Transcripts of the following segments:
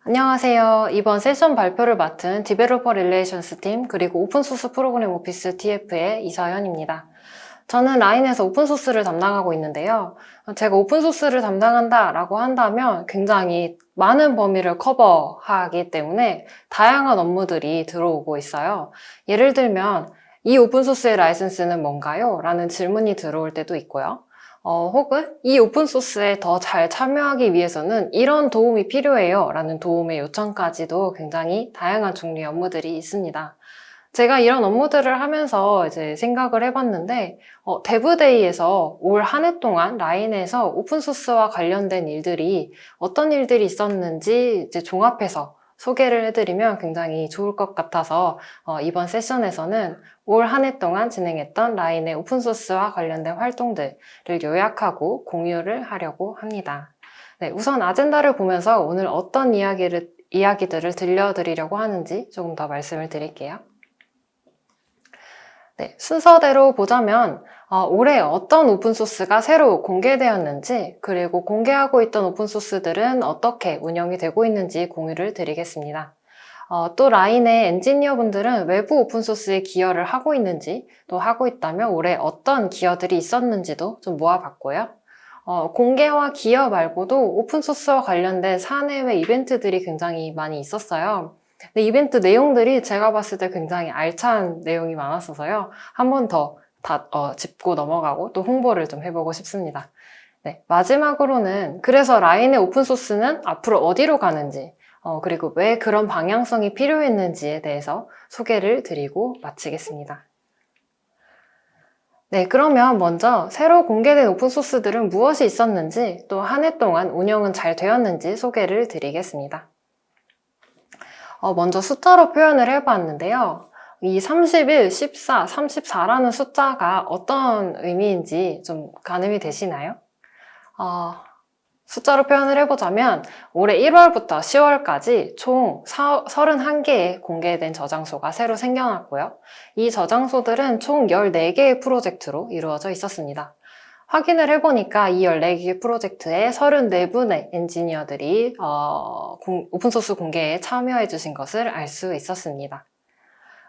안녕하세요. 이번 세션 발표를 맡은 디벨로퍼 릴레이션스 팀 그리고 오픈소스 프로그램 오피스 TF의 이서연입니다. 저는 라인에서 오픈소스를 담당하고 있는데요. 제가 오픈소스를 담당한다라고 한다면 굉장히 많은 범위를 커버하기 때문에 다양한 업무들이 들어오고 있어요. 예를 들면 이 오픈소스의 라이센스는 뭔가요? 라는 질문이 들어올 때도 있고요. 혹은 이 오픈소스에 더 잘 참여하기 위해서는 이런 도움이 필요해요 라는 도움의 요청까지도 굉장히 다양한 종류의 업무들이 있습니다. 제가 이런 업무들을 하면서 이제 생각을 해봤는데, 데브데이에서 올 한 해 동안 라인에서 오픈소스와 관련된 일들이 어떤 일들이 있었는지 이제 종합해서 소개를 해드리면 굉장히 좋을 것 같아서 이번 세션에서는 올 한 해 동안 진행했던 라인의 오픈소스와 관련된 활동들을 요약하고 공유를 하려고 합니다. 네, 우선 아젠다를 보면서 오늘 어떤 이야기들을 들려드리려고 하는지 조금 더 말씀을 드릴게요. 네, 순서대로 보자면 올해 어떤 오픈소스가 새로 공개되었는지 그리고 공개하고 있던 오픈소스들은 어떻게 운영이 되고 있는지 공유를 드리겠습니다. 또 라인의 엔지니어분들은 외부 오픈소스에 기여를 하고 있는지 또 하고 있다면 올해 어떤 기여들이 있었는지도 좀 모아봤고요. 공개와 기여 말고도 오픈소스와 관련된 사내외 이벤트들이 굉장히 많이 있었어요. 근데 이벤트 내용들이 제가 봤을 때 굉장히 알찬 내용이 많았어서요. 한 번 더 짚고 넘어가고 또 홍보를 좀 해보고 싶습니다. 네, 마지막으로는 그래서 라인의 오픈소스는 앞으로 어디로 가는지 그리고 왜 그런 방향성이 필요했는지에 대해서 소개를 드리고 마치겠습니다. 네, 그러면 먼저 새로 공개된 오픈소스들은 무엇이 있었는지 또 한 해 동안 운영은 잘 되었는지 소개를 드리겠습니다. 먼저 숫자로 표현을 해봤는데요. 이 31, 14, 34라는 숫자가 어떤 의미인지 좀 가늠이 되시나요? 숫자로 표현을 해보자면 올해 1월부터 10월까지 총 31개의 공개된 저장소가 새로 생겨났고요. 이 저장소들은 총 14개의 프로젝트로 이루어져 있었습니다. 확인을 해보니까 이 14개 프로젝트에 34분의 엔지니어들이 오픈소스 공개에 참여해 주신 것을 알 수 있었습니다.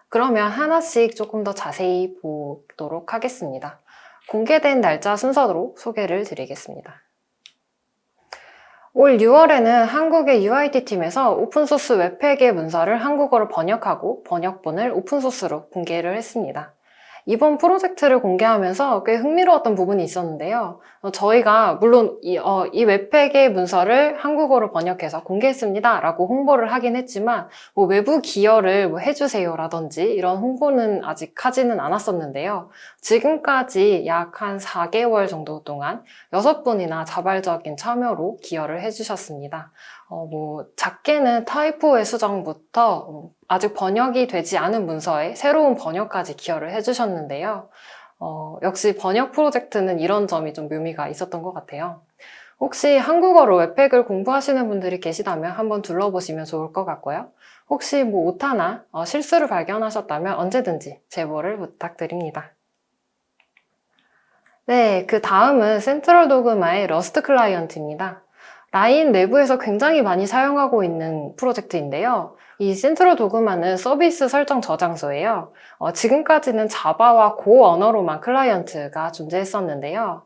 그러면 하나씩 조금 더 자세히 보도록 하겠습니다. 공개된 날짜 순서로 소개를 드리겠습니다. 올 6월에는 한국의 UIT 팀에서 오픈소스 웹팩의 문서를 한국어로 번역하고 번역본을 오픈소스로 공개를 했습니다. 이번 프로젝트를 공개하면서 꽤 흥미로웠던 부분이 있었는데요. 저희가 물론 이 웹팩의 문서를 한국어로 번역해서 공개했습니다 라고 홍보를 하긴 했지만 뭐 외부 기여를 뭐 해주세요 라든지 이런 홍보는 아직 하지는 않았었는데요. 지금까지 약 한 4개월 정도 동안 6분이나 자발적인 참여로 기여를 해주셨습니다. 뭐 작게는 타이포의 수정부터 아직 번역이 되지 않은 문서에 새로운 번역까지 기여를 해주셨는데요. 역시 번역 프로젝트는 이런 점이 좀 묘미가 있었던 것 같아요. 혹시 한국어로 웹팩을 공부하시는 분들이 계시다면 한번 둘러보시면 좋을 것 같고요. 혹시 뭐 오타나 실수를 발견하셨다면 언제든지 제보를 부탁드립니다. 네, 그 다음은 센트럴 도그마의 러스트 클라이언트입니다. 라인 내부에서 굉장히 많이 사용하고 있는 프로젝트인데요. 이 센트럴 도그마는 서비스 설정 저장소예요. 지금까지는 자바와 고 언어로만 클라이언트가 존재했었는데요.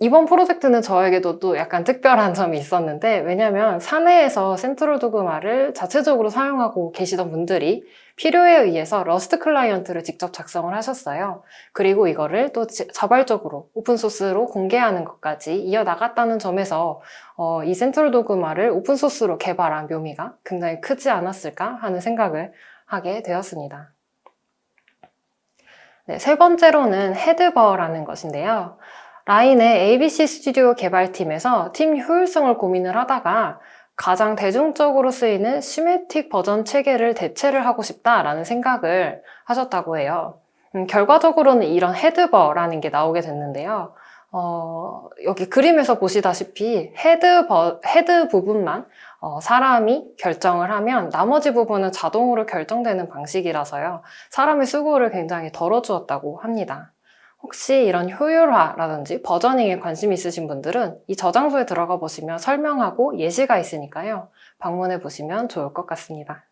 이번 프로젝트는 저에게도 또 약간 특별한 점이 있었는데 왜냐면 사내에서 센트럴 도그마를 자체적으로 사용하고 계시던 분들이 필요에 의해서 러스트 클라이언트를 직접 작성을 하셨어요. 그리고 이거를 또 자발적으로 오픈소스로 공개하는 것까지 이어나갔다는 점에서 이 센트럴 도그마를 오픈소스로 개발한 묘미가 굉장히 크지 않았을까 하는 생각을 하게 되었습니다. 네, 세 번째로는 헤드버라는 것인데요. 라인의 ABC 스튜디오 개발팀에서 팀 효율성을 고민을 하다가 가장 대중적으로 쓰이는 시메틱 버전 체계를 대체를 하고 싶다라는 생각을 하셨다고 해요. 결과적으로는 이런 헤드버라는 게 나오게 됐는데요. 여기 그림에서 보시다시피 헤드 부분만 사람이 결정을 하면 나머지 부분은 자동으로 결정되는 방식이라서요. 사람의 수고를 굉장히 덜어주었다고 합니다. 혹시 이런 효율화라든지 버저닝에 관심 있으신 분들은 이 저장소에 들어가 보시면 설명하고 예시가 있으니까요. 방문해 보시면 좋을 것 같습니다.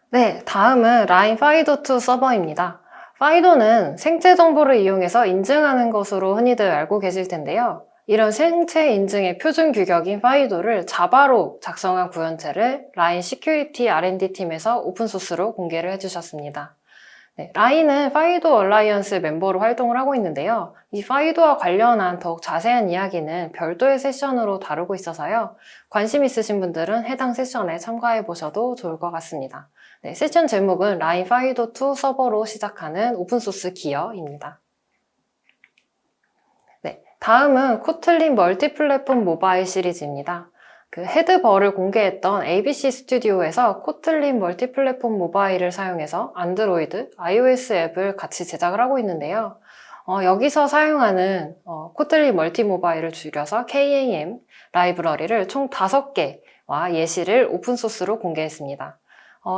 네, 다음은 라인 FIDO2 서버입니다. FIDO는 생체 정보를 이용해서 인증하는 것으로 흔히들 알고 계실 텐데요. 이런 생체 인증의 표준 규격인 FIDO를 자바로 작성한 구현체를 라인 시큐리티 R&D 팀에서 오픈소스로 공개를 해주셨습니다. 네, 라인은 FIDO 얼라이언스 멤버로 활동을 하고 있는데요. 이 FIDO와 관련한 더욱 자세한 이야기는 별도의 세션으로 다루고 있어서요. 관심 있으신 분들은 해당 세션에 참가해 보셔도 좋을 것 같습니다. 네, 세션 제목은 라인 FIDO2 서버로 시작하는 오픈소스 기여입니다. 네, 다음은 코틀린 멀티플랫폼 모바일 시리즈입니다. 그 헤드버를 공개했던 ABC 스튜디오에서 코틀린 멀티플랫폼 모바일을 사용해서 안드로이드, iOS 앱을 같이 제작을 하고 있는데요. 여기서 사용하는 코틀린 멀티 모바일을 줄여서 KAM 라이브러리를 총 5개와 예시를 오픈소스로 공개했습니다.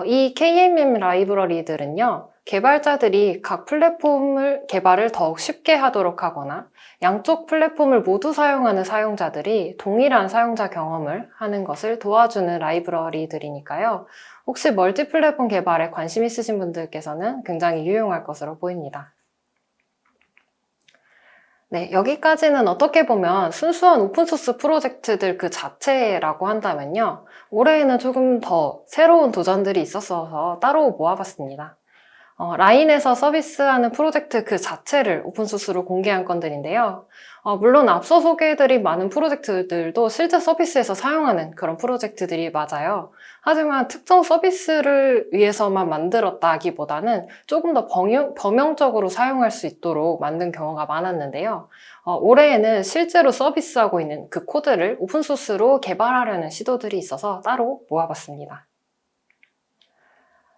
이 KAM 라이브러리들은요, 개발자들이 각 플랫폼을 개발을 더욱 쉽게 하도록 하거나 양쪽 플랫폼을 모두 사용하는 사용자들이 동일한 사용자 경험을 하는 것을 도와주는 라이브러리들이니까요. 혹시 멀티플랫폼 개발에 관심 있으신 분들께서는 굉장히 유용할 것으로 보입니다. 네, 여기까지는 어떻게 보면 순수한 오픈소스 프로젝트들 그 자체라고 한다면요. 올해에는 조금 더 새로운 도전들이 있었어서 따로 모아봤습니다. 라인에서 서비스하는 프로젝트 그 자체를 오픈소스로 공개한 건들인데요. 물론 앞서 소개해드린 많은 프로젝트들도 실제 서비스에서 사용하는 그런 프로젝트들이 맞아요. 하지만 특정 서비스를 위해서만 만들었다기보다는 조금 더 범용적으로 사용할 수 있도록 만든 경우가 많았는데요. 올해에는 실제로 서비스하고 있는 그 코드를 오픈소스로 개발하려는 시도들이 있어서 따로 모아봤습니다.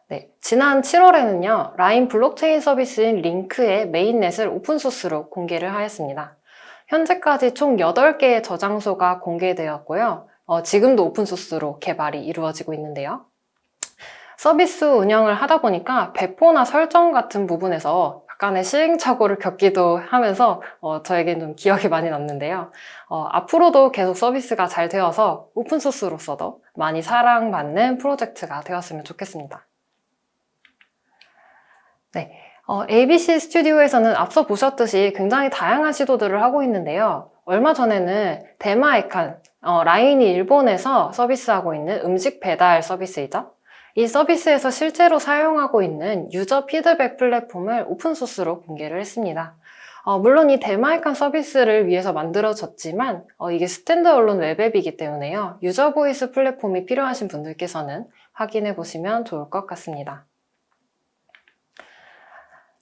네, 지난 7월에는요, 라인 블록체인 서비스인 링크의 메인넷을 오픈소스로 공개를 하였습니다. 현재까지 총 8개의 저장소가 공개되었고요. 지금도 오픈소스로 개발이 이루어지고 있는데요. 서비스 운영을 하다 보니까 배포나 설정 같은 부분에서 약간의 시행착오를 겪기도 하면서 저에겐 좀 기억이 많이 남는데요. 앞으로도 계속 서비스가 잘 되어서 오픈소스로서도 많이 사랑받는 프로젝트가 되었으면 좋겠습니다. 네, ABC 스튜디오에서는 앞서 보셨듯이 굉장히 다양한 시도들을 하고 있는데요. 얼마 전에는 데마에칸, 라인이 일본에서 서비스하고 있는 음식 배달 서비스이죠. 이 서비스에서 실제로 사용하고 있는 유저 피드백 플랫폼을 오픈소스로 공개를 했습니다. 물론 이 데마에칸 서비스를 위해서 만들어졌지만 이게 스탠드얼론 웹앱이기 때문에요. 유저 보이스 플랫폼이 필요하신 분들께서는 확인해 보시면 좋을 것 같습니다.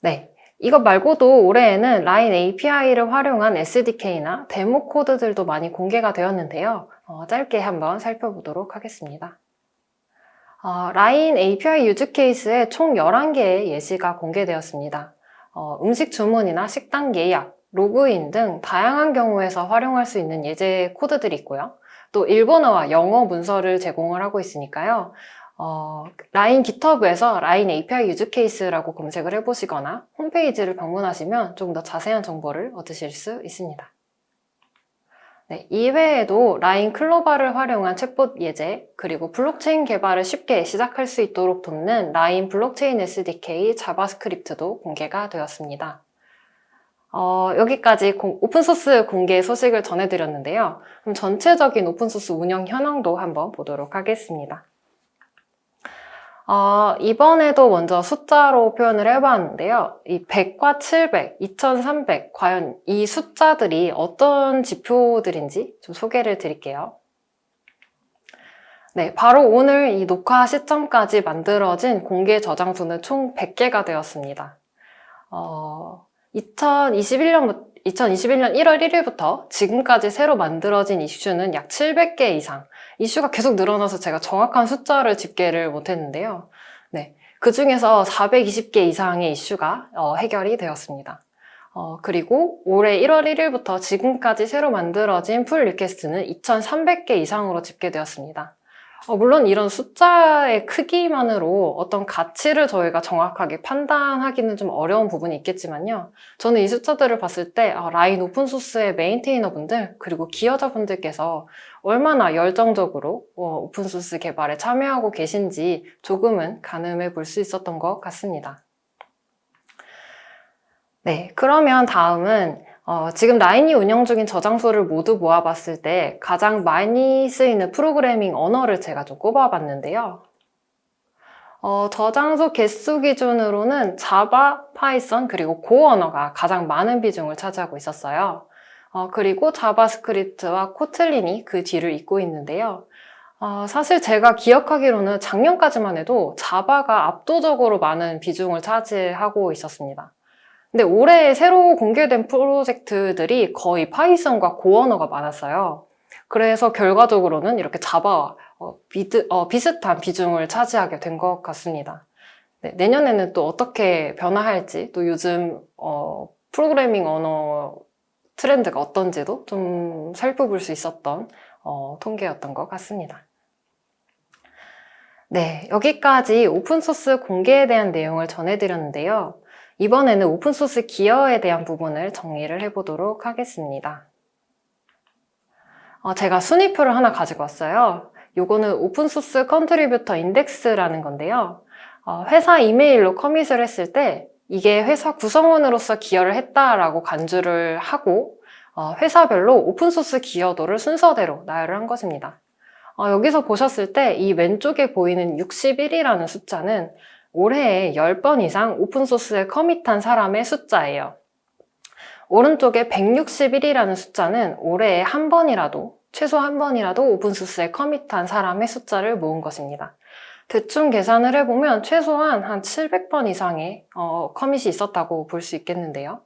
네, 이것 말고도 올해에는 라인 API를 활용한 SDK나 데모 코드들도 많이 공개가 되었는데요. 짧게 한번 살펴보도록 하겠습니다. 라인 API 유즈 케이스에 총 11개의 예시가 공개되었습니다. 음식 주문이나 식당 예약, 로그인 등 다양한 경우에서 활용할 수 있는 예제 코드들이 있고요. 또 일본어와 영어 문서를 제공을 하고 있으니까요. 라인 깃허브에서 라인 API 유즈 케이스라고 검색을 해보시거나 홈페이지를 방문하시면 조금 더 자세한 정보를 얻으실 수 있습니다. 네, 이외에도 라인 클로바를 활용한 챗봇 예제, 그리고 블록체인 개발을 쉽게 시작할 수 있도록 돕는 라인 블록체인 SDK 자바스크립트도 공개가 되었습니다. 여기까지 오픈소스 공개 소식을 전해드렸는데요. 그럼 전체적인 오픈소스 운영 현황도 한번 보도록 하겠습니다. 이번에도 먼저 숫자로 표현을 해봤는데요. 이 100과 700, 2300, 과연 이 숫자들이 어떤 지표들인지 좀 소개를 드릴게요. 네, 바로 오늘 이 녹화 시점까지 만들어진 공개 저장소는 총 100개가 되었습니다. 2021년 1월 1일부터 지금까지 새로 만들어진 이슈는 약 700개 이상. 이슈가 계속 늘어나서 제가 정확한 숫자를 집계를 못했는데요. 네, 그 중에서 420개 이상의 이슈가 해결이 되었습니다. 그리고 올해 1월 1일부터 지금까지 새로 만들어진 풀 리퀘스트는 2,300개 이상으로 집계되었습니다. 물론 이런 숫자의 크기만으로 어떤 가치를 저희가 정확하게 판단하기는 좀 어려운 부분이 있겠지만요. 저는 이 숫자들을 봤을 때 라인 오픈소스의 메인테이너분들 그리고 기여자분들께서 얼마나 열정적으로 오픈소스 개발에 참여하고 계신지 조금은 가늠해 볼 수 있었던 것 같습니다. 네, 그러면 다음은 지금 라인이 운영 중인 저장소를 모두 모아봤을 때 가장 많이 쓰이는 프로그래밍 언어를 제가 좀 꼽아봤는데요. 저장소 개수 기준으로는 자바, 파이썬, 그리고 고 언어가 가장 많은 비중을 차지하고 있었어요. 그리고 자바스크립트와 코틀린이 그 뒤를 잇고 있는데요. 사실 제가 기억하기로는 작년까지만 해도 자바가 압도적으로 많은 비중을 차지하고 있었습니다. 근데 올해 새로 공개된 프로젝트들이 거의 파이썬과 고 언어가 많았어요. 그래서 결과적으로는 이렇게 자바와 비슷한 비중을 차지하게 된 것 같습니다. 네, 내년에는 또 어떻게 변화할지, 또 요즘 프로그래밍 언어 트렌드가 어떤지도 좀 살펴볼 수 있었던 통계였던 것 같습니다. 네, 여기까지 오픈소스 공개에 대한 내용을 전해드렸는데요. 이번에는 오픈소스 기여에 대한 부분을 정리를 해보도록 하겠습니다. 제가 순위표를 하나 가지고 왔어요. 요거는 오픈소스 컨트리뷰터 인덱스라는 건데요. 회사 이메일로 커밋을 했을 때 이게 회사 구성원으로서 기여를 했다라고 간주를 하고 회사별로 오픈소스 기여도를 순서대로 나열을 한 것입니다. 여기서 보셨을 때 이 왼쪽에 보이는 61이라는 숫자는 올해에 10번 이상 오픈소스에 커밋한 사람의 숫자예요. 오른쪽에 161이라는 숫자는 올해에 한 번이라도, 최소 한 번이라도 오픈소스에 커밋한 사람의 숫자를 모은 것입니다. 대충 계산을 해보면 최소한 한 700번 이상의 커밋이 있었다고 볼 수 있겠는데요.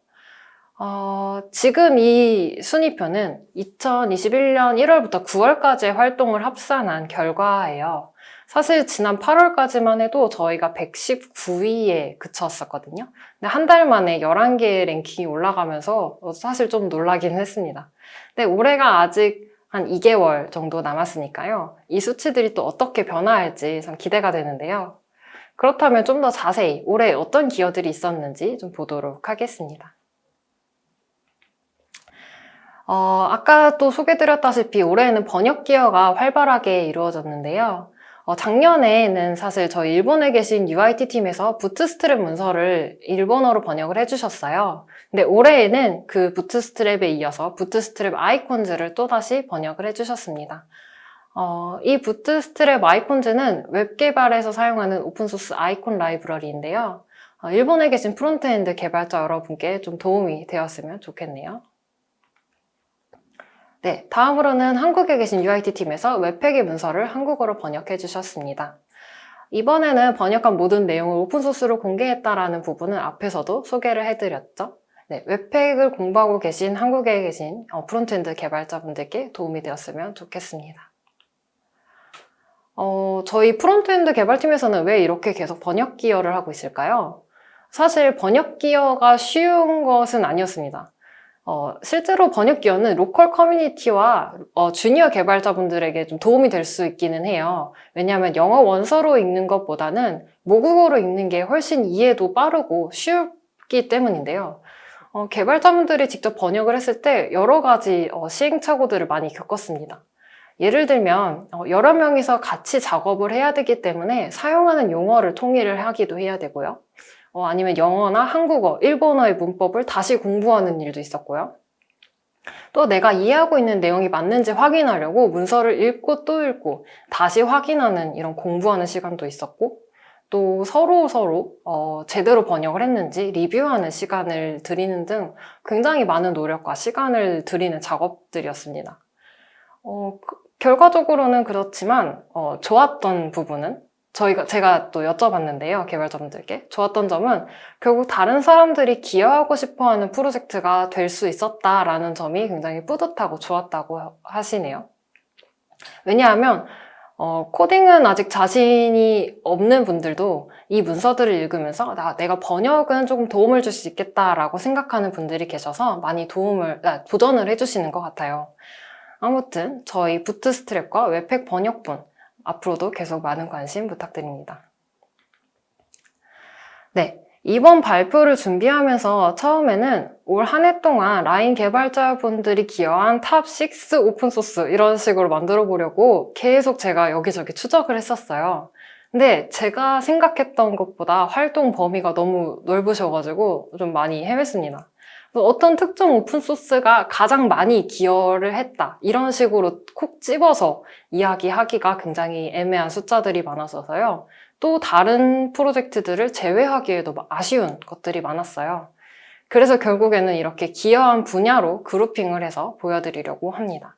지금 이 순위표는 2021년 1월부터 9월까지의 활동을 합산한 결과예요. 사실 지난 8월까지만 해도 저희가 119위에 그쳤었거든요. 근데 한 달 만에 11개의 랭킹이 올라가면서 사실 좀 놀라긴 했습니다. 근데 올해가 아직 한 2개월 정도 남았으니까요. 이 수치들이 또 어떻게 변화할지 참 기대가 되는데요. 그렇다면 좀 더 자세히 올해 어떤 기여들이 있었는지 좀 보도록 하겠습니다. 아까 또 소개드렸다시피 올해는 번역 기여가 활발하게 이루어졌는데요. 작년에는 사실 저희 일본에 계신 UIT 팀에서 부트스트랩 문서를 일본어로 번역을 해주셨어요. 근데 올해에는 그 부트스트랩에 이어서 부트스트랩 아이콘즈를 또다시 번역을 해주셨습니다. 이 부트스트랩 아이콘즈는 웹 개발에서 사용하는 오픈소스 아이콘 라이브러리인데요. 일본에 계신 프론트엔드 개발자 여러분께 좀 도움이 되었으면 좋겠네요. 네, 다음으로는 한국에 계신 UIT 팀에서 웹팩의 문서를 한국어로 번역해 주셨습니다. 이번에는 번역한 모든 내용을 오픈소스로 공개했다라는 부분은 앞에서도 소개를 해드렸죠. 네, 웹팩을 공부하고 계신 한국에 계신 프론트엔드 개발자분들께 도움이 되었으면 좋겠습니다. 저희 프론트엔드 개발팀에서는 왜 이렇게 계속 번역 기여를 하고 있을까요? 사실 번역 기여가 쉬운 것은 아니었습니다. 실제로 번역 기여는 로컬 커뮤니티와 주니어 개발자분들에게 좀 도움이 될 수 있기는 해요. 왜냐하면 영어 원서로 읽는 것보다는 모국어로 읽는 게 훨씬 이해도 빠르고 쉽기 때문인데요. 개발자분들이 직접 번역을 했을 때 여러 가지 시행착오들을 많이 겪었습니다. 예를 들면 여러 명이서 같이 작업을 해야 되기 때문에 사용하는 용어를 통일을 하기도 해야 되고요. 아니면 영어나 한국어, 일본어의 문법을 다시 공부하는 일도 있었고요. 또 내가 이해하고 있는 내용이 맞는지 확인하려고 문서를 읽고 또 읽고 다시 확인하는 이런 공부하는 시간도 있었고, 또 서로 제대로 번역을 했는지 리뷰하는 시간을 들이는 등 굉장히 많은 노력과 시간을 들이는 작업들이었습니다. 결과적으로는 그렇지만 좋았던 부분은 제가 또 여쭤봤는데요, 개발자분들께. 좋았던 점은 결국 다른 사람들이 기여하고 싶어하는 프로젝트가 될 수 있었다라는 점이 굉장히 뿌듯하고 좋았다고 하시네요. 왜냐하면 코딩은 아직 자신이 없는 분들도 이 문서들을 읽으면서 내가 번역은 조금 도움을 줄 수 있겠다라고 생각하는 분들이 계셔서 많이 도전을 해주시는 것 같아요. 아무튼 저희 부트스트랩과 웹팩 번역분 앞으로도 계속 많은 관심 부탁드립니다. 네, 이번 발표를 준비하면서 처음에는 올 한 해 동안 라인 개발자분들이 기여한 탑6 오픈소스 이런 식으로 만들어 보려고 계속 제가 여기저기 추적을 했었어요. 근데 제가 생각했던 것보다 활동 범위가 너무 넓으셔가지고 좀 많이 헤맸습니다. 어떤 특정 오픈소스가 가장 많이 기여를 했다 이런 식으로 콕 집어서 이야기하기가 굉장히 애매한 숫자들이 많았어서요. 또 다른 프로젝트들을 제외하기에도 아쉬운 것들이 많았어요. 그래서 결국에는 이렇게 기여한 분야로 그룹핑을 해서 보여드리려고 합니다.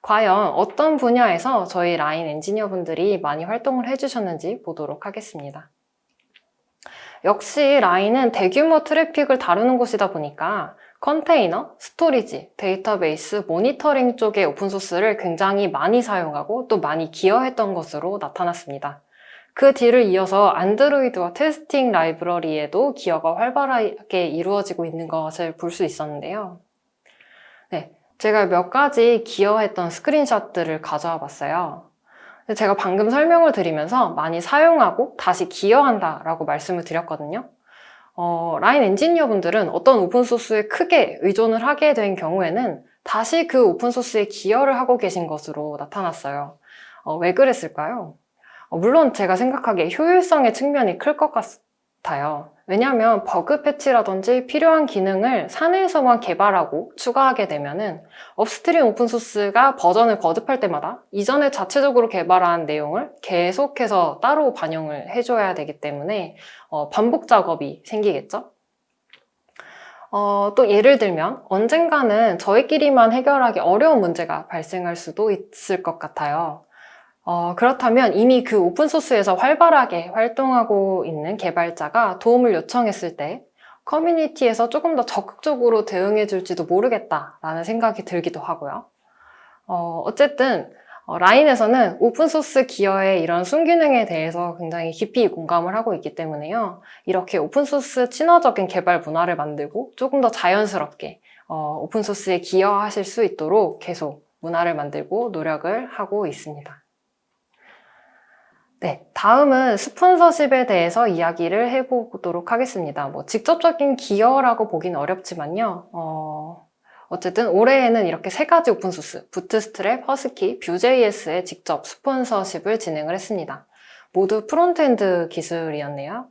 과연 어떤 분야에서 저희 라인 엔지니어분들이 많이 활동을 해주셨는지 보도록 하겠습니다. 역시 라인은 대규모 트래픽을 다루는 곳이다 보니까 컨테이너, 스토리지, 데이터베이스, 모니터링 쪽의 오픈소스를 굉장히 많이 사용하고 또 많이 기여했던 것으로 나타났습니다. 그 뒤를 이어서 안드로이드와 테스팅 라이브러리에도 기여가 활발하게 이루어지고 있는 것을 볼 수 있었는데요. 네, 제가 몇 가지 기여했던 스크린샷들을 가져와 봤어요. 제가 방금 설명을 드리면서 많이 사용하고 다시 기여한다 라고 말씀을 드렸거든요. 라인 엔지니어분들은 어떤 오픈소스에 크게 의존을 하게 된 경우에는 다시 그 오픈소스에 기여를 하고 계신 것으로 나타났어요. 왜 그랬을까요? 물론 제가 생각하기에 효율성의 측면이 클 것 같아요. 왜냐하면 버그 패치라든지 필요한 기능을 사내에서만 개발하고 추가하게 되면은 업스트림 오픈소스가 버전을 거듭할 때마다 이전에 자체적으로 개발한 내용을 계속해서 따로 반영을 해줘야 되기 때문에 반복 작업이 생기겠죠? 또 예를 들면 언젠가는 저희끼리만 해결하기 어려운 문제가 발생할 수도 있을 것 같아요. 그렇다면 이미 그 오픈소스에서 활발하게 활동하고 있는 개발자가 도움을 요청했을 때 커뮤니티에서 조금 더 적극적으로 대응해 줄지도 모르겠다라는 생각이 들기도 하고요. 어쨌든 라인에서는 오픈소스 기여의 이런 순기능에 대해서 굉장히 깊이 공감을 하고 있기 때문에요. 이렇게 오픈소스 친화적인 개발 문화를 만들고 조금 더 자연스럽게 오픈소스에 기여하실 수 있도록 계속 문화를 만들고 노력을 하고 있습니다. 네, 다음은 스폰서십에 대해서 이야기를 해보도록 하겠습니다. 직접적인 기여라고 보긴 어렵지만요. 어쨌든 올해에는 이렇게 세 가지 오픈소스, 부트스트랩, 허스키, 뷰.js에 직접 스폰서십을 진행을 했습니다. 모두 프론트엔드 기술이었네요.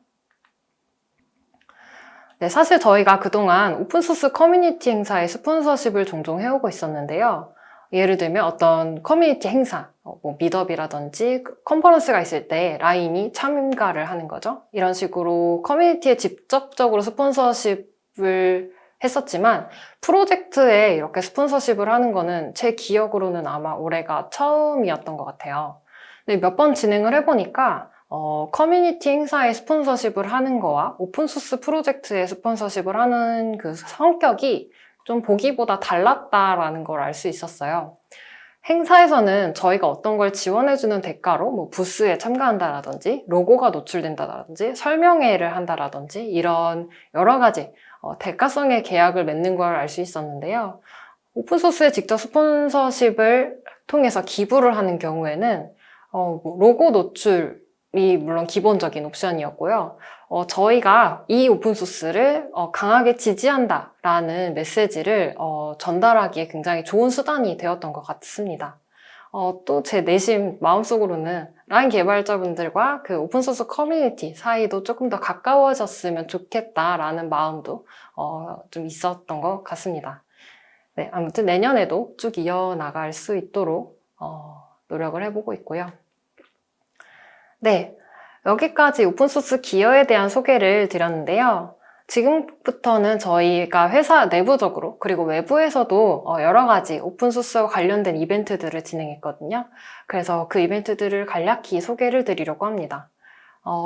네, 사실 저희가 그동안 오픈소스 커뮤니티 행사에 스폰서십을 종종 해오고 있었는데요. 예를 들면 어떤 커뮤니티 행사, 미더비라든지 컨퍼런스가 있을 때 라인이 참가를 하는 거죠. 이런 식으로 커뮤니티에 직접적으로 스폰서십을 했었지만 프로젝트에 이렇게 스폰서십을 하는 거는 제 기억으로는 아마 올해가 처음이었던 것 같아요. 근데 몇 번 진행을 해보니까 커뮤니티 행사에 스폰서십을 하는 거와 오픈소스 프로젝트에 스폰서십을 하는 그 성격이 좀 보기보다 달랐다라는 걸 알 수 있었어요. 행사에서는 저희가 어떤 걸 지원해주는 대가로 부스에 참가한다라든지 로고가 노출된다라든지 설명회를 한다라든지 이런 여러 가지 대가성의 계약을 맺는 걸 알 수 있었는데요. 오픈소스에 직접 스폰서십을 통해서 기부를 하는 경우에는 로고 노출이 물론 기본적인 옵션이었고요. 저희가 이 오픈소스를 강하게 지지한다라는 메시지를 전달하기에 굉장히 좋은 수단이 되었던 것 같습니다. 또 제 내심 마음속으로는 라인 개발자분들과 그 오픈소스 커뮤니티 사이도 조금 더 가까워졌으면 좋겠다라는 마음도 좀 있었던 것 같습니다. 네, 아무튼 내년에도 쭉 이어나갈 수 있도록 노력을 해보고 있고요. 네, 여기까지 오픈소스 기여에 대한 소개를 드렸는데요. 지금부터는 저희가 회사 내부적으로 그리고 외부에서도 여러 가지 오픈소스와 관련된 이벤트들을 진행했거든요. 그래서 그 이벤트들을 간략히 소개를 드리려고 합니다.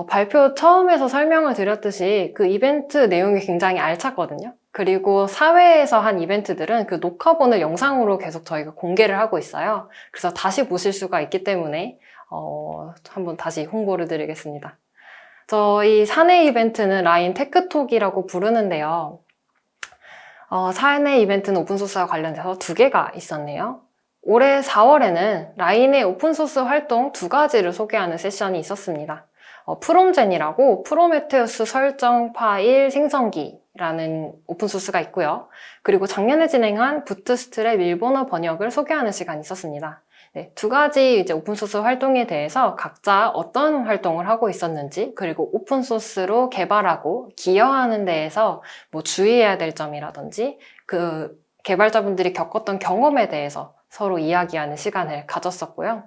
발표 처음에서 설명을 드렸듯이 그 이벤트 내용이 굉장히 알찼거든요. 그리고 사회에서 한 이벤트들은 그 녹화본을 영상으로 계속 저희가 공개를 하고 있어요. 그래서 다시 보실 수가 있기 때문에 한번 다시 홍보를 드리겠습니다. 저희 사내 이벤트는 라인 테크톡이라고 부르는데요. 사내 이벤트는 오픈소스와 관련돼서 2개가 있었네요. 올해 4월에는 라인의 오픈소스 활동 2가지를 소개하는 세션이 있었습니다. 프롬젠이라고 프로메테우스 설정 파일 생성기라는 오픈소스가 있고요. 그리고 작년에 진행한 부트스트랩 일본어 번역을 소개하는 시간이 있었습니다. 네, 2가지 이제 오픈소스 활동에 대해서 각자 어떤 활동을 하고 있었는지, 그리고 오픈소스로 개발하고 기여하는 데에서 뭐 주의해야 될 점이라든지, 그 개발자분들이 겪었던 경험에 대해서 서로 이야기하는 시간을 가졌었고요.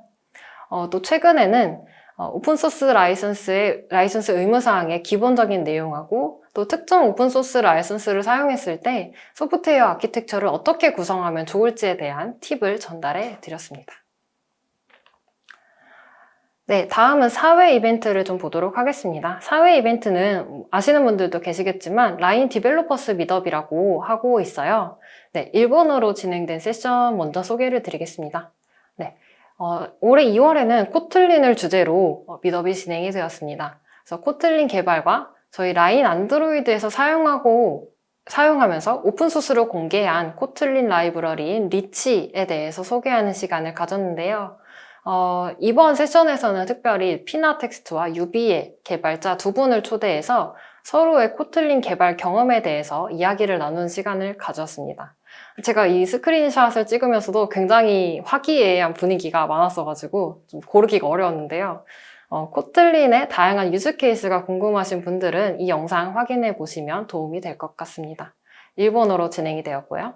또 최근에는 오픈소스 라이선스 의무사항의 기본적인 내용하고 또 특정 오픈소스 라이선스를 사용했을 때 소프트웨어 아키텍처를 어떻게 구성하면 좋을지에 대한 팁을 전달해 드렸습니다. 네, 다음은 사회 이벤트를 좀 보도록 하겠습니다. 사회 이벤트는 아시는 분들도 계시겠지만 라인 디벨로퍼스 미트업이라고 하고 있어요. 네, 일본어로 진행된 세션 먼저 소개를 드리겠습니다. 네, 올해 2월에는 코틀린을 주제로 미트업이 진행이 되었습니다. 그래서 코틀린 개발과 저희 라인 안드로이드에서 사용하면서 오픈소스로 공개한 코틀린 라이브러리인 리치에 대해서 소개하는 시간을 가졌는데요. 이번 세션에서는 특별히 피나텍스트와 유비의 개발자 2분을 초대해서 서로의 코틀린 개발 경험에 대해서 이야기를 나누는 시간을 가졌습니다. 제가 이 스크린샷을 찍으면서도 굉장히 화기애애한 분위기가 많았어가지고 좀 고르기가 어려웠는데요. 코틀린의 다양한 유즈 케이스가 궁금하신 분들은 이 영상 확인해 보시면 도움이 될 것 같습니다. 일본어로 진행이 되었고요.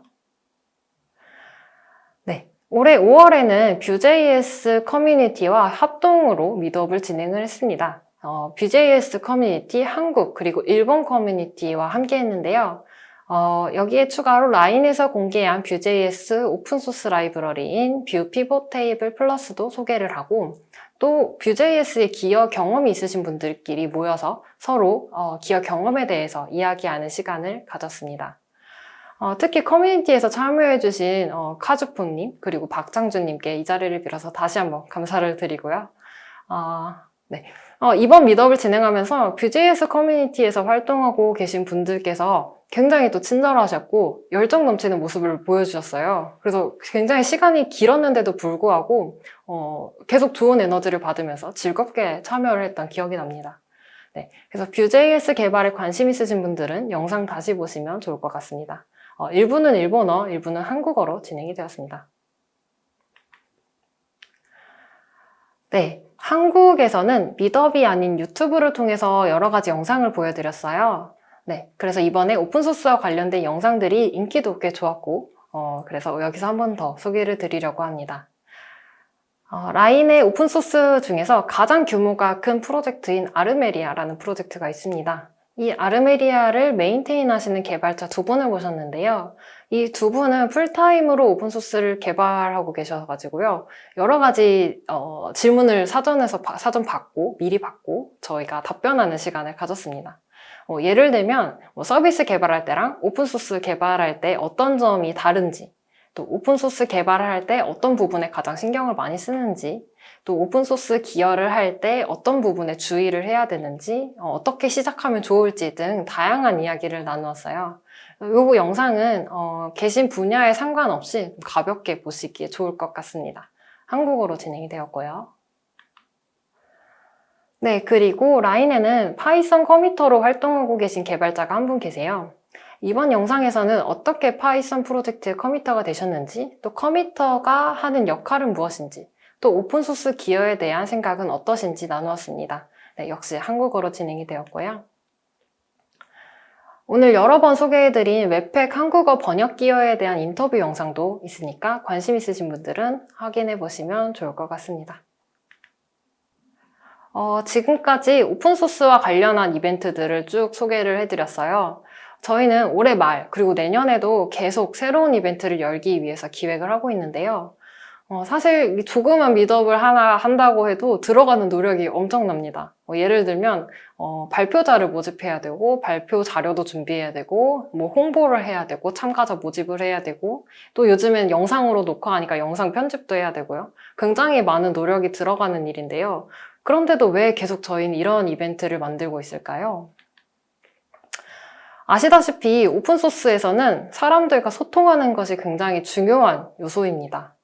네. 올해 5월에는 Vue.js 커뮤니티와 합동으로 미트업을 진행을 했습니다. Vue.js 커뮤니티 한국 그리고 일본 커뮤니티와 함께 했는데요. 여기에 추가로 라인에서 공개한 Vue.js 오픈소스 라이브러리인 Vue Pivot Table 플러스도 소개를 하고 또 Vue.js의 기여 경험이 있으신 분들끼리 모여서 서로 기여 경험에 대해서 이야기하는 시간을 가졌습니다. 특히 커뮤니티에서 참여해주신 카즈폰님 그리고 박장준님께 이 자리를 빌어서 다시 한번 감사를 드리고요. 네. 이번 미트업을 진행하면서 Vue.js 커뮤니티에서 활동하고 계신 분들께서 굉장히 또 친절하셨고 열정 넘치는 모습을 보여주셨어요. 그래서 굉장히 시간이 길었는데도 불구하고 계속 좋은 에너지를 받으면서 즐겁게 참여를 했던 기억이 납니다. 네. 그래서 Vue.js 개발에 관심 있으신 분들은 영상 다시 보시면 좋을 것 같습니다. 일부는 일본어, 일부는 한국어로 진행이 되었습니다. 네, 한국에서는 미트업이 아닌 유튜브를 통해서 여러 가지 영상을 보여드렸어요. 네, 그래서 이번에 오픈소스와 관련된 영상들이 인기도 꽤 좋았고 그래서 여기서 한 번 더 소개를 드리려고 합니다. 라인의 오픈소스 중에서 가장 규모가 큰 프로젝트인 아르메리아라는 프로젝트가 있습니다. 이 아르메리아를 메인테인 하시는 개발자 2분을 모셨는데요. 이 2분은 풀타임으로 오픈소스를 개발하고 계셔가지고요. 여러 가지 질문을 사전 받고 미리 받고 저희가 답변하는 시간을 가졌습니다. 예를 들면 서비스 개발할 때랑 오픈소스 개발할 때 어떤 점이 다른지, 또 오픈소스 개발을 할 때 어떤 부분에 가장 신경을 많이 쓰는지, 또 오픈소스 기여를 할 때 어떤 부분에 주의를 해야 되는지, 어떻게 시작하면 좋을지 등 다양한 이야기를 나누었어요. 이 영상은 계신 분야에 상관없이 가볍게 보시기에 좋을 것 같습니다. 한국어로 진행이 되었고요. 네, 그리고 라인에는 파이썬 커미터로 활동하고 계신 개발자가 한 분 계세요. 이번 영상에서는 어떻게 파이썬 프로젝트의 커미터가 되셨는지, 또 커미터가 하는 역할은 무엇인지, 또 오픈소스 기여에 대한 생각은 어떠신지 나누었습니다. 네, 역시 한국어로 진행이 되었고요. 오늘 여러 번 소개해드린 웹팩 한국어 번역 기여에 대한 인터뷰 영상도 있으니까 관심 있으신 분들은 확인해 보시면 좋을 것 같습니다. 지금까지 오픈소스와 관련한 이벤트들을 쭉 소개를 해드렸어요. 저희는 올해 말 그리고 내년에도 계속 새로운 이벤트를 열기 위해서 기획을 하고 있는데요. 사실 조그만 미트업을 하나 한다고 해도 들어가는 노력이 엄청납니다. 예를 들면 발표자를 모집해야 되고 발표 자료도 준비해야 되고 뭐 홍보를 해야 되고 참가자 모집을 해야 되고 또 요즘엔 영상으로 녹화하니까 영상 편집도 해야 되고요. 굉장히 많은 노력이 들어가는 일인데요. 그런데도 왜 계속 저희는 이런 이벤트를 만들고 있을까요? 아시다시피 오픈소스에서는 사람들과 소통하는 것이 굉장히 중요한 요소입니다.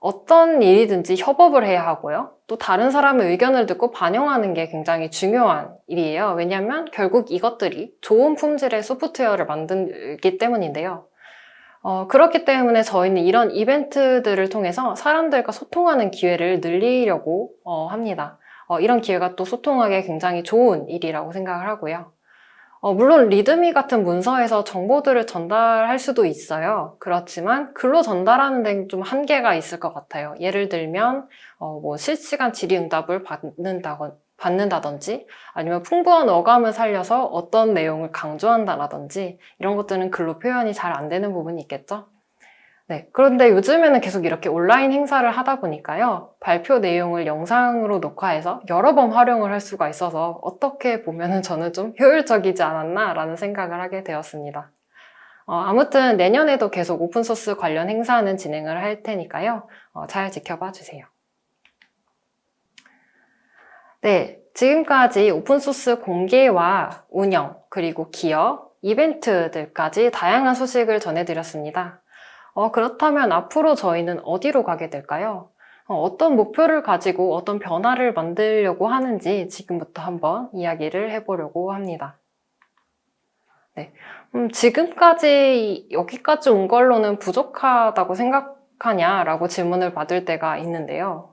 어떤 일이든지 협업을 해야 하고요. 또 다른 사람의 의견을 듣고 반영하는 게 굉장히 중요한 일이에요. 왜냐하면 결국 이것들이 좋은 품질의 소프트웨어를 만들기 때문인데요. 그렇기 때문에 저희는 이런 이벤트들을 통해서 사람들과 소통하는 기회를 늘리려고 합니다. 이런 기회가 또 소통하기에 굉장히 좋은 일이라고 생각을 하고요. 물론 리드미 같은 문서에서 정보들을 전달할 수도 있어요. 그렇지만 글로 전달하는 데는 좀 한계가 있을 것 같아요. 예를 들면 뭐 실시간 질의응답을 받는다든지 아니면 풍부한 어감을 살려서 어떤 내용을 강조한다라든지 이런 것들은 글로 표현이 잘 안 되는 부분이 있겠죠. 네, 그런데 요즘에는 계속 이렇게 온라인 행사를 하다 보니까요, 발표 내용을 영상으로 녹화해서 여러 번 활용을 할 수가 있어서 어떻게 보면은 저는 좀 효율적이지 않았나라는 생각을 하게 되었습니다. 아무튼 내년에도 계속 오픈소스 관련 행사는 진행을 할 테니까요, 잘 지켜봐 주세요. 네, 지금까지 오픈소스 공개와 운영, 그리고 기업, 이벤트들까지 다양한 소식을 전해드렸습니다. 그렇다면 앞으로 저희는 어디로 가게 될까요? 어떤 목표를 가지고 어떤 변화를 만들려고 하는지 지금부터 한번 이야기를 해보려고 합니다. 네. 지금까지 여기까지 온 걸로는 부족하다고 생각하냐라고 질문을 받을 때가 있는데요.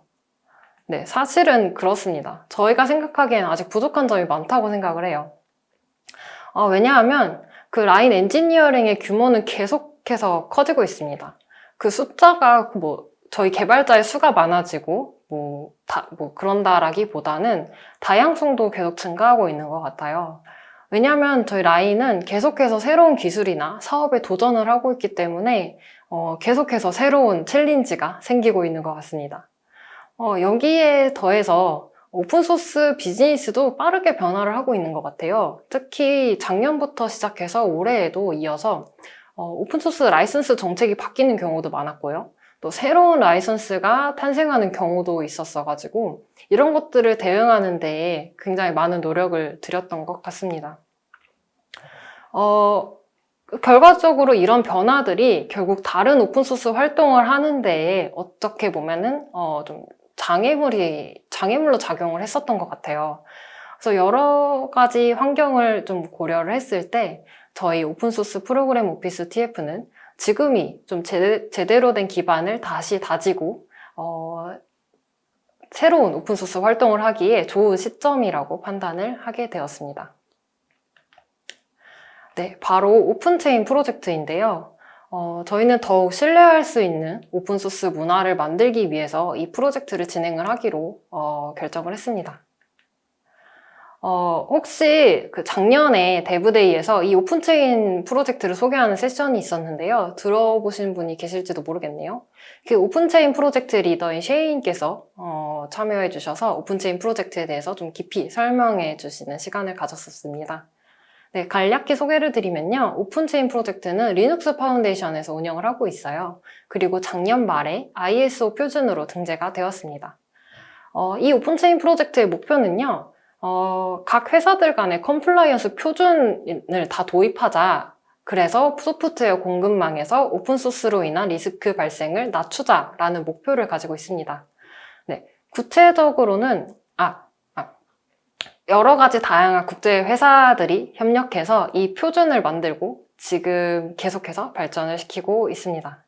네, 사실은 그렇습니다. 저희가 생각하기엔 아직 부족한 점이 많다고 생각을 해요. 왜냐하면 그 라인 엔지니어링의 규모는 계속해서 커지고 있습니다. 그 숫자가 저희 개발자의 수가 많아지고 그런다라기보다는 다양성도 계속 증가하고 있는 것 같아요. 왜냐하면 저희 라인은 계속해서 새로운 기술이나 사업에 도전을 하고 있기 때문에 계속해서 새로운 챌린지가 생기고 있는 것 같습니다. 여기에 더해서 오픈소스 비즈니스도 빠르게 변화를 하고 있는 것 같아요. 특히 작년부터 시작해서 올해에도 이어서 오픈소스 라이선스 정책이 바뀌는 경우도 많았고요. 또 새로운 라이선스가 탄생하는 경우도 있었어가지고 이런 것들을 대응하는 데에 굉장히 많은 노력을 들였던 것 같습니다. 결과적으로 이런 변화들이 결국 다른 오픈소스 활동을 하는 데에 어떻게 보면은 좀 장애물로 작용을 했었던 것 같아요. 그래서 여러 가지 환경을 좀 고려를 했을 때 저희 오픈소스 프로그램 오피스 TF는 지금이 좀 제대로 된 기반을 다시 다지고 새로운 오픈소스 활동을 하기에 좋은 시점이라고 판단을 하게 되었습니다. 네, 바로 오픈체인 프로젝트인데요. 저희는 더욱 신뢰할 수 있는 오픈소스 문화를 만들기 위해서 이 프로젝트를 진행을 하기로 결정을 했습니다. 혹시 그 작년에 데브데이에서 이 오픈체인 프로젝트를 소개하는 세션이 있었는데요. 들어보신 분이 계실지도 모르겠네요. 그 오픈체인 프로젝트 리더인 셰이인께서 참여해 주셔서 오픈체인 프로젝트에 대해서 좀 깊이 설명해 주시는 시간을 가졌었습니다. 네, 간략히 소개를 드리면요. 오픈체인 프로젝트는 리눅스 파운데이션에서 운영을 하고 있어요. 그리고 작년 말에 ISO 표준으로 등재가 되었습니다. 이 오픈체인 프로젝트의 목표는요. 각 회사들 간의 컴플라이언스 표준을 다 도입하자. 그래서 소프트웨어 공급망에서 오픈소스로 인한 리스크 발생을 낮추자라는 목표를 가지고 있습니다. 네, 구체적으로는 여러 가지 다양한 국제 회사들이 협력해서 이 표준을 만들고 지금 계속해서 발전을 시키고 있습니다.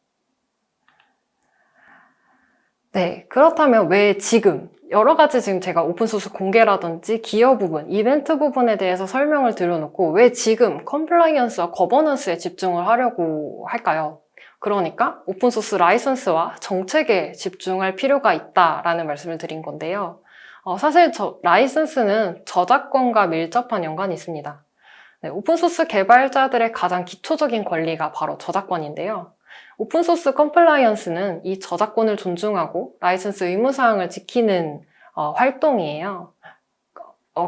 네, 그렇다면 왜 지금 여러 가지 지금 제가 오픈소스 공개라든지 기여 부분, 이벤트 부분에 대해서 설명을 드려놓고 왜 지금 컴플라이언스와 거버넌스에 집중을 하려고 할까요? 그러니까 오픈소스 라이선스와 정책에 집중할 필요가 있다라는 말씀을 드린 건데요. 사실 라이선스는 저작권과 밀접한 연관이 있습니다. 네, 오픈소스 개발자들의 가장 기초적인 권리가 바로 저작권인데요. 오픈소스 컴플라이언스는 이 저작권을 존중하고 라이선스 의무사항을 지키는 활동이에요.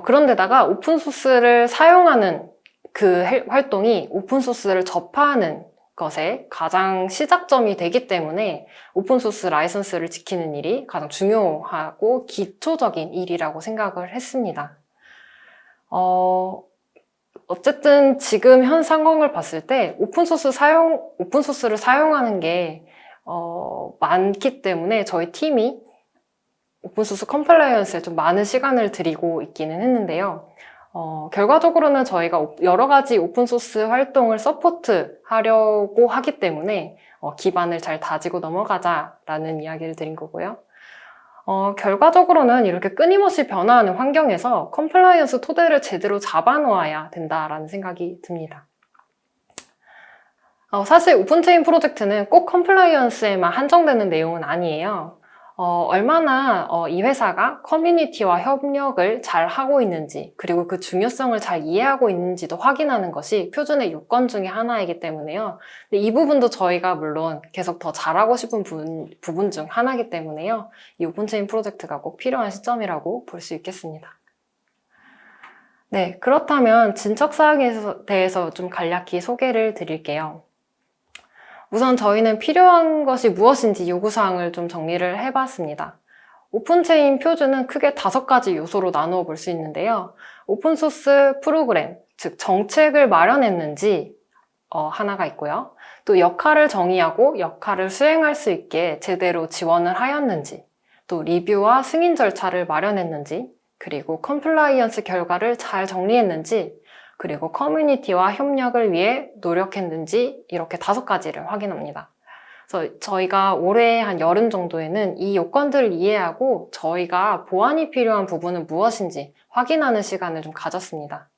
그런데다가 오픈소스를 사용하는 그 활동이 오픈소스를 접하는 것에 가장 시작점이 되기 때문에 오픈소스 라이선스를 지키는 일이 가장 중요하고 기초적인 일이라고 생각을 했습니다. 어쨌든 지금 현 상황을 봤을 때 오픈소스를 사용하는 게 많기 때문에 저희 팀이 오픈소스 컴플라이언스에 좀 많은 시간을 들이고 있기는 했는데요. 결과적으로는 저희가 여러 가지 오픈소스 활동을 서포트하려고 하기 때문에 기반을 잘 다지고 넘어가자라는 이야기를 드린 거고요. 결과적으로는 이렇게 끊임없이 변화하는 환경에서 컴플라이언스 토대를 제대로 잡아놓아야 된다라는 생각이 듭니다. 사실 오픈체인 프로젝트는 꼭 컴플라이언스에만 한정되는 내용은 아니에요. 얼마나 이 회사가 커뮤니티와 협력을 잘 하고 있는지, 그리고 그 중요성을 잘 이해하고 있는지도 확인하는 것이 표준의 요건 중에 하나이기 때문에요. 근데 이 부분도 저희가 물론 계속 더 잘하고 싶은 부분 중 하나이기 때문에요. 이 오픈체인 프로젝트가 꼭 필요한 시점이라고 볼 수 있겠습니다. 네, 그렇다면 진척사항에 대해서 좀 간략히 소개를 드릴게요. 우선 저희는 필요한 것이 무엇인지 요구사항을 좀 정리를 해봤습니다. 오픈체인 표준은 크게 5가지 요소로 나누어 볼 수 있는데요. 오픈소스 프로그램, 즉 정책을 마련했는지 하나가 있고요. 또 역할을 정의하고 역할을 수행할 수 있게 제대로 지원을 하였는지, 또 리뷰와 승인 절차를 마련했는지, 그리고 컴플라이언스 결과를 잘 정리했는지, 그리고 커뮤니티와 협력을 위해 노력했는지 이렇게 5가지를 확인합니다. 그래서 저희가 올해 한 여름 정도에는 이 요건들을 이해하고 저희가 보완이 필요한 부분은 무엇인지 확인하는 시간을 좀 가졌습니다.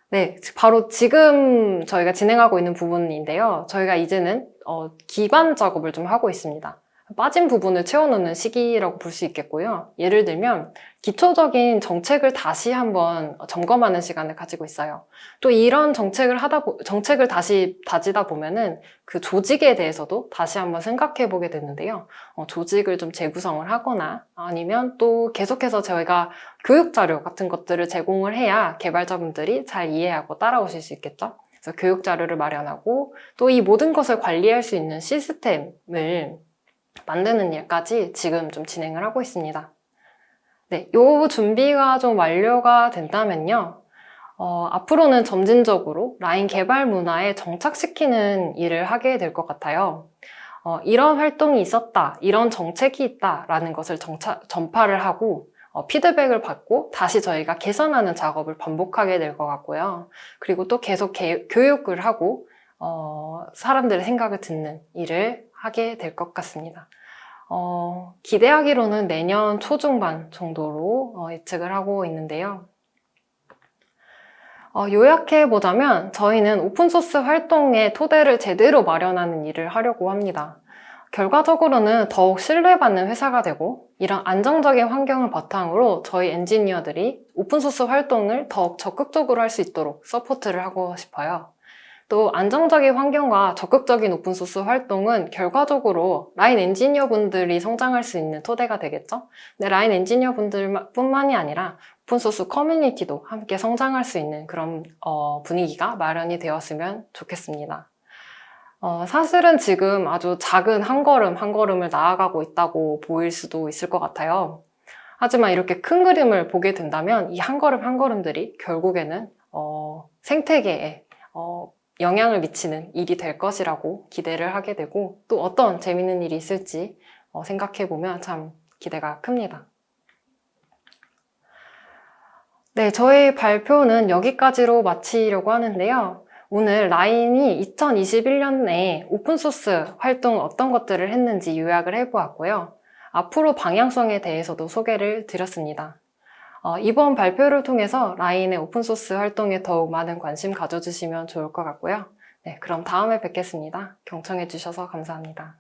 네, 바로 지금 저희가 진행하고 있는 부분인데요. 저희가 이제는 기반 작업을 좀 하고 있습니다. 빠진 부분을 채워넣는 시기라고 볼 수 있겠고요. 예를 들면 기초적인 정책을 다시 한번 점검하는 시간을 가지고 있어요. 또 이런 정책을 다시 다지다 보면은 그 조직에 대해서도 다시 한번 생각해 보게 되는데요. 조직을 좀 재구성을 하거나 아니면 또 계속해서 저희가 교육 자료 같은 것들을 제공을 해야 개발자분들이 잘 이해하고 따라오실 수 있겠죠. 그래서 교육 자료를 마련하고 또 이 모든 것을 관리할 수 있는 시스템을 만드는 일까지 지금 좀 진행을 하고 있습니다. 네, 요 준비가 좀 완료가 된다면요. 앞으로는 점진적으로 라인 개발 문화에 정착시키는 일을 하게 될 것 같아요. 이런 활동이 있었다, 이런 정책이 있다라는 것을 전파를 하고 피드백을 받고 다시 저희가 개선하는 작업을 반복하게 될 것 같고요. 그리고 또 계속 교육을 하고 사람들의 생각을 듣는 일을 하게 될 것 같습니다. 기대하기로는 내년 초중반 정도로 예측을 하고 있는데요. 요약해보자면 저희는 오픈소스 활동의 토대를 제대로 마련하는 일을 하려고 합니다. 결과적으로는 더욱 신뢰받는 회사가 되고 이런 안정적인 환경을 바탕으로 저희 엔지니어들이 오픈소스 활동을 더욱 적극적으로 할 수 있도록 서포트를 하고 싶어요. 또 안정적인 환경과 적극적인 오픈소스 활동은 결과적으로 라인 엔지니어 분들이 성장할 수 있는 토대가 되겠죠? 근데 라인 엔지니어 분들뿐만이 아니라 오픈소스 커뮤니티도 함께 성장할 수 있는 그런 분위기가 마련이 되었으면 좋겠습니다. 사실은 지금 아주 작은 한 걸음 한 걸음을 나아가고 있다고 보일 수도 있을 것 같아요. 하지만 이렇게 큰 그림을 보게 된다면 이 한 걸음 한 걸음들이 결국에는 생태계에 영향을 미치는 일이 될 것이라고 기대를 하게 되고 또 어떤 재밌는 일이 있을지 생각해보면 참 기대가 큽니다. 네, 저희 발표는 여기까지로 마치려고 하는데요. 오늘 라인이 2021년에 오픈소스 활동 어떤 것들을 했는지 요약을 해보았고요. 앞으로 방향성에 대해서도 소개를 드렸습니다. 이번 발표를 통해서 라인의 오픈소스 활동에 더욱 많은 관심 가져주시면 좋을 것 같고요. 네, 그럼 다음에 뵙겠습니다. 경청해주셔서 감사합니다.